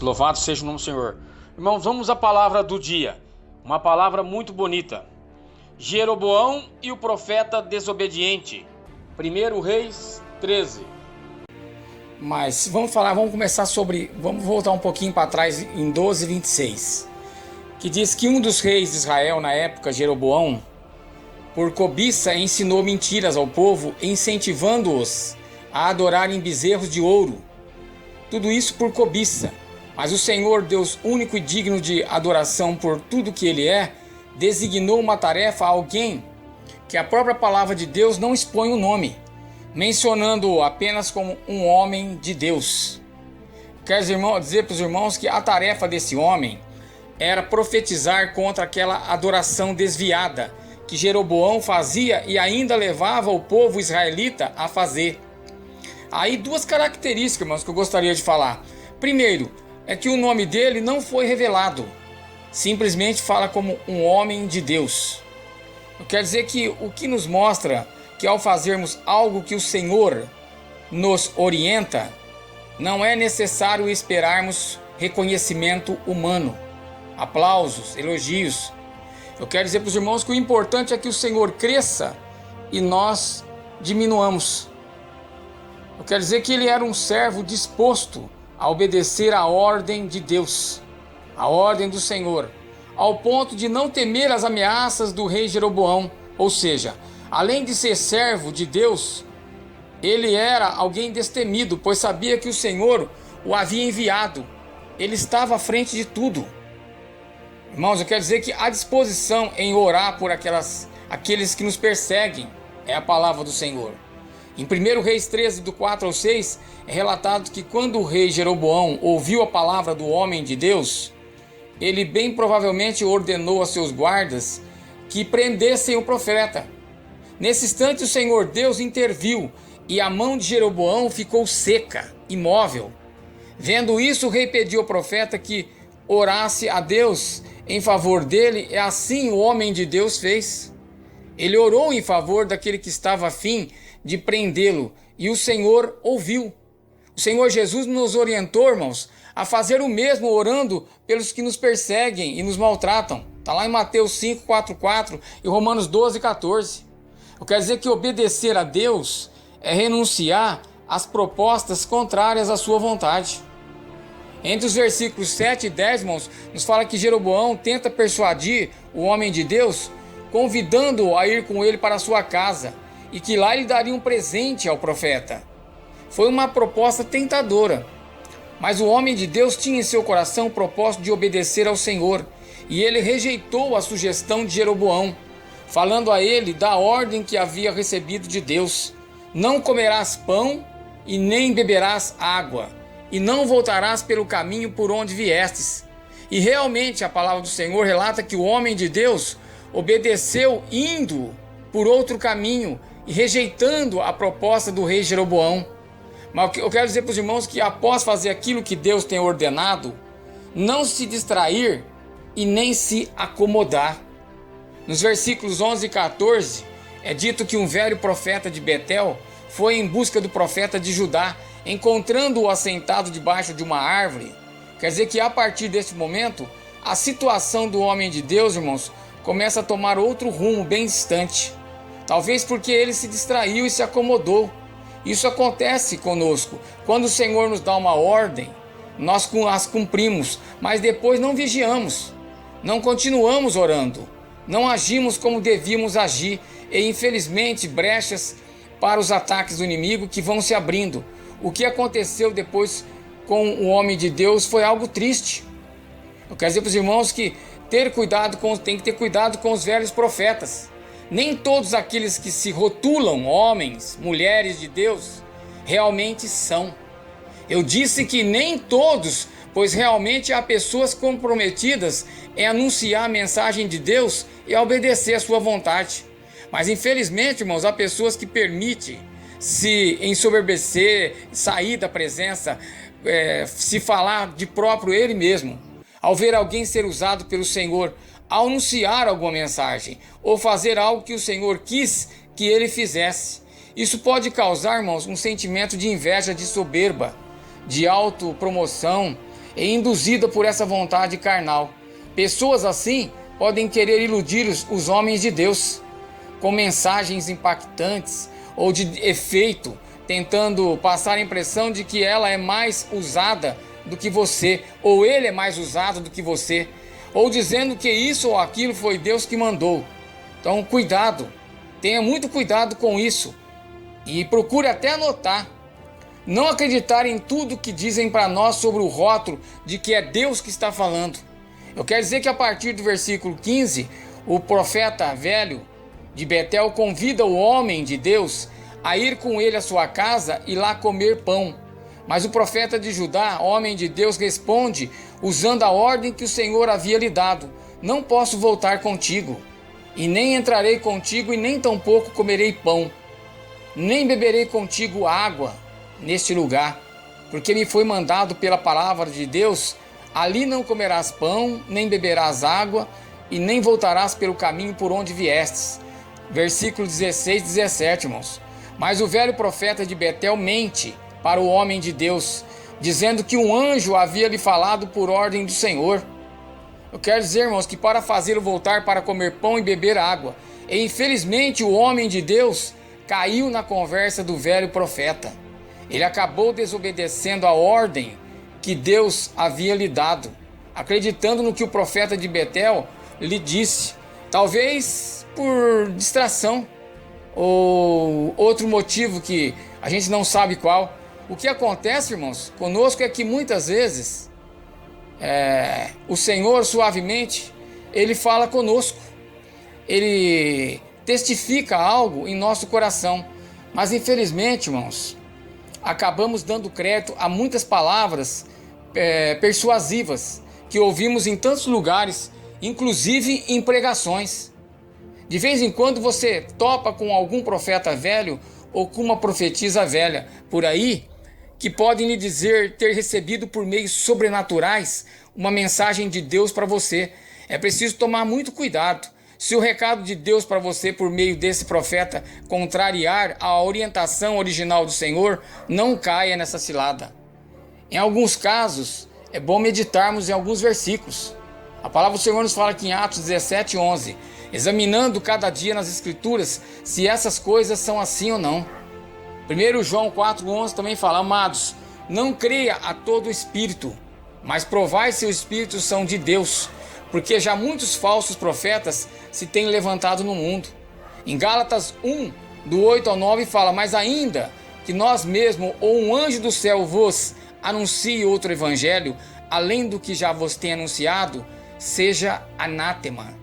Louvado seja o nome do Senhor. Irmãos, vamos à palavra do dia. Uma palavra muito bonita. Jeroboão e o profeta desobediente. 1 Reis 13. Mas vamos voltar um pouquinho para trás em 12:26, que diz que um dos reis de Israel na época, Jeroboão, por cobiça ensinou mentiras ao povo, incentivando-os a adorarem bezerros de ouro. Tudo isso por cobiça. Mas o Senhor, Deus único e digno de adoração por tudo que Ele é, designou uma tarefa a alguém que a própria palavra de Deus não expõe o nome, mencionando-o apenas como um homem de Deus. Quero dizer para os irmãos que a tarefa desse homem era profetizar contra aquela adoração desviada que Jeroboão fazia e ainda levava o povo israelita a fazer. Aí duas características, irmãos, que eu gostaria de falar. Primeiro, é que o nome dele não foi revelado. Simplesmente fala como um homem de Deus. Eu quero dizer que o que nos mostra que ao fazermos algo que o Senhor nos orienta, não é necessário esperarmos reconhecimento humano, aplausos, elogios. Eu quero dizer para os irmãos que o importante é que o Senhor cresça e nós diminuamos. Eu quero dizer que ele era um servo disposto a obedecer a ordem de Deus, a ordem do Senhor, ao ponto de não temer as ameaças do rei Jeroboão. Ou seja, além de ser servo de Deus, ele era alguém destemido, pois sabia que o Senhor o havia enviado. Ele estava à frente de tudo. Irmãos, eu quero dizer que a disposição em orar por aqueles que nos perseguem é a palavra do Senhor. Em 1 Reis 13, do 4 ao 6, é relatado que quando o rei Jeroboão ouviu a palavra do homem de Deus, ele bem provavelmente ordenou a seus guardas que prendessem o profeta. Nesse instante o Senhor Deus interviu e a mão de Jeroboão ficou seca, imóvel. Vendo isso, o rei pediu ao profeta que orasse a Deus em favor dele, e assim o homem de Deus fez. Ele orou em favor daquele que estava a fim de prendê-lo, e o Senhor ouviu. O Senhor Jesus nos orientou, irmãos, a fazer o mesmo, orando pelos que nos perseguem e nos maltratam. Está lá em Mateus 5, 4, 4 e Romanos 12, 14. Eu quero dizer que obedecer a Deus é renunciar às propostas contrárias à sua vontade. Entre os versículos 7 e 10, irmãos, nos fala que Jeroboão tenta persuadir o homem de Deus, convidando-o a ir com ele para a sua casa, e que lá ele daria um presente ao profeta. Foi uma proposta tentadora, mas o homem de Deus tinha em seu coração o propósito de obedecer ao Senhor, e ele rejeitou a sugestão de Jeroboão, falando a ele da ordem que havia recebido de Deus: não comerás pão e nem beberás água, e não voltarás pelo caminho por onde viestes. E realmente a palavra do Senhor relata que o homem de Deus obedeceu indo por outro caminho e rejeitando a proposta do rei Jeroboão. Mas eu quero dizer para os irmãos que após fazer aquilo que Deus tem ordenado, não se distrair e nem se acomodar. Nos versículos 11 e 14 é dito que um velho profeta de Betel foi em busca do profeta de Judá, encontrando-o assentado debaixo de uma árvore. Quer dizer que a partir deste momento, a situação do homem de Deus, irmãos, começa a tomar outro rumo bem distante. Talvez porque ele se distraiu e se acomodou. Isso acontece conosco. Quando o Senhor nos dá uma ordem, nós as cumprimos, mas depois não vigiamos, não continuamos orando, não agimos como devíamos agir, e infelizmente brechas para os ataques do inimigo que vão se abrindo. O que aconteceu depois com o homem de Deus foi algo triste. Eu quero dizer para os irmãos que tem que ter cuidado com os velhos profetas. Nem todos aqueles que se rotulam homens, mulheres de Deus, realmente são. Eu disse que nem todos, pois realmente há pessoas comprometidas em anunciar a mensagem de Deus e a obedecer a sua vontade. Mas infelizmente, irmãos, há pessoas que permitem se ensoberbecer, sair da presença, se falar de próprio ele mesmo. Ao ver alguém ser usado pelo Senhor, ao anunciar alguma mensagem ou fazer algo que o Senhor quis que ele fizesse. Isso pode causar, irmãos, um sentimento de inveja, de soberba, de autopromoção, e induzida por essa vontade carnal. Pessoas assim podem querer iludir os homens de Deus com mensagens impactantes ou de efeito, tentando passar a impressão de que ela é mais usada do que você, ou ele é mais usado do que você, ou dizendo que isso ou aquilo foi Deus que mandou. Então, cuidado, tenha muito cuidado com isso e procure até anotar. Não acreditar em tudo que dizem para nós sobre o rótulo de que é Deus que está falando. Eu quero dizer que a partir do versículo 15, o profeta velho de Betel convida o homem de Deus a ir com ele à sua casa e lá comer pão. Mas o profeta de Judá, homem de Deus, responde usando a ordem que o Senhor havia lhe dado: não posso voltar contigo, e nem entrarei contigo, e nem tampouco comerei pão, nem beberei contigo água neste lugar, porque me foi mandado pela palavra de Deus: ali não comerás pão, nem beberás água, e nem voltarás pelo caminho por onde viestes. Versículo 16 e 17, irmãos. Mas o velho profeta de Betel mente para o homem de Deus, dizendo que um anjo havia lhe falado por ordem do Senhor. Eu quero dizer, irmãos, que para fazê-lo voltar para comer pão e beber água. E infelizmente o homem de Deus caiu na conversa do velho profeta. Ele acabou desobedecendo a ordem que Deus havia lhe dado, acreditando no que o profeta de Betel lhe disse, talvez por distração ou outro motivo que a gente não sabe qual. O que acontece, irmãos, conosco é que muitas vezes o Senhor suavemente ele fala conosco, ele testifica algo em nosso coração, mas infelizmente, irmãos, acabamos dando crédito a muitas palavras persuasivas que ouvimos em tantos lugares, inclusive em pregações. De vez em quando você topa com algum profeta velho ou com uma profetisa velha por aí, que podem lhe dizer ter recebido por meios sobrenaturais uma mensagem de Deus para você. É preciso tomar muito cuidado. Se o recado de Deus para você por meio desse profeta contrariar a orientação original do Senhor, não caia nessa cilada. Em alguns casos, é bom meditarmos em alguns versículos. A palavra do Senhor nos fala aqui em Atos 17:11, examinando cada dia nas Escrituras se essas coisas são assim ou não. 1 João 4:11 também fala: amados, não creia a todo espírito, mas provai se os espíritos são de Deus, porque já muitos falsos profetas se têm levantado no mundo. Em Gálatas 1, do 8 ao 9 fala: mas ainda que nós mesmos ou um anjo do céu vos anuncie outro evangelho, além do que já vos tem anunciado, seja anátema.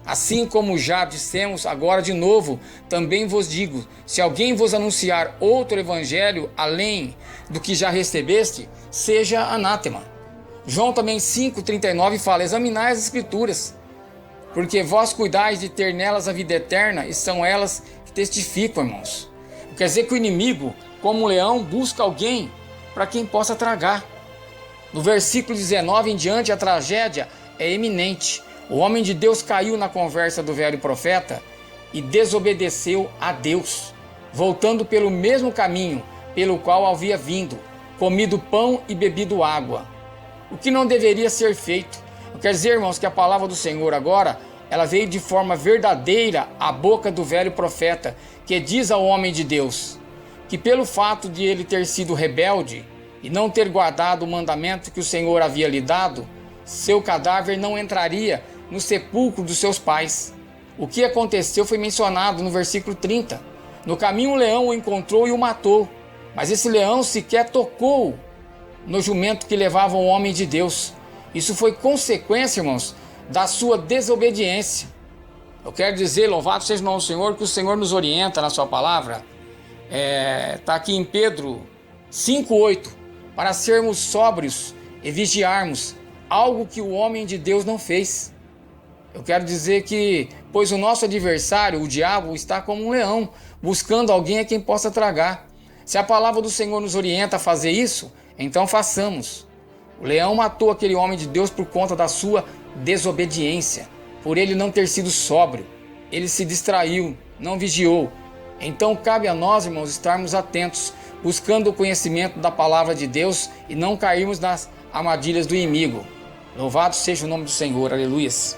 Assim como já dissemos, agora de novo, também vos digo, se alguém vos anunciar outro evangelho, além do que já recebeste, seja anátema. João também 5,39 fala: examinai as Escrituras, porque vós cuidais de ter nelas a vida eterna, e são elas que testificam, irmãos. Quer dizer que o inimigo, como um leão, busca alguém para quem possa tragar. No versículo 19 em diante, a tragédia é iminente. O homem de Deus caiu na conversa do velho profeta e desobedeceu a Deus, voltando pelo mesmo caminho pelo qual havia vindo, comido pão e bebido água. O que não deveria ser feito. Quer dizer, irmãos, que a palavra do Senhor agora, ela veio de forma verdadeira à boca do velho profeta, que diz ao homem de Deus que pelo fato de ele ter sido rebelde e não ter guardado o mandamento que o Senhor havia lhe dado, seu cadáver não entraria no sepulcro dos seus pais. O que aconteceu foi mencionado no versículo 30. No caminho um leão o encontrou e o matou, mas esse leão sequer tocou no jumento que levava o homem de Deus. Isso foi consequência, irmãos, da sua desobediência. Eu quero dizer, louvado seja o nome do Senhor, que o Senhor nos orienta na sua palavra. Está aqui em Pedro 5,8, para sermos sóbrios e vigiarmos, algo que o homem de Deus não fez. Eu quero dizer que, pois o nosso adversário, o diabo, está como um leão, buscando alguém a quem possa tragar. Se a palavra do Senhor nos orienta a fazer isso, então façamos. O leão matou aquele homem de Deus por conta da sua desobediência, por ele não ter sido sóbrio. Ele se distraiu, não vigiou. Então cabe a nós, irmãos, estarmos atentos, buscando o conhecimento da palavra de Deus e não cairmos nas armadilhas do inimigo. Louvado seja o nome do Senhor, aleluias.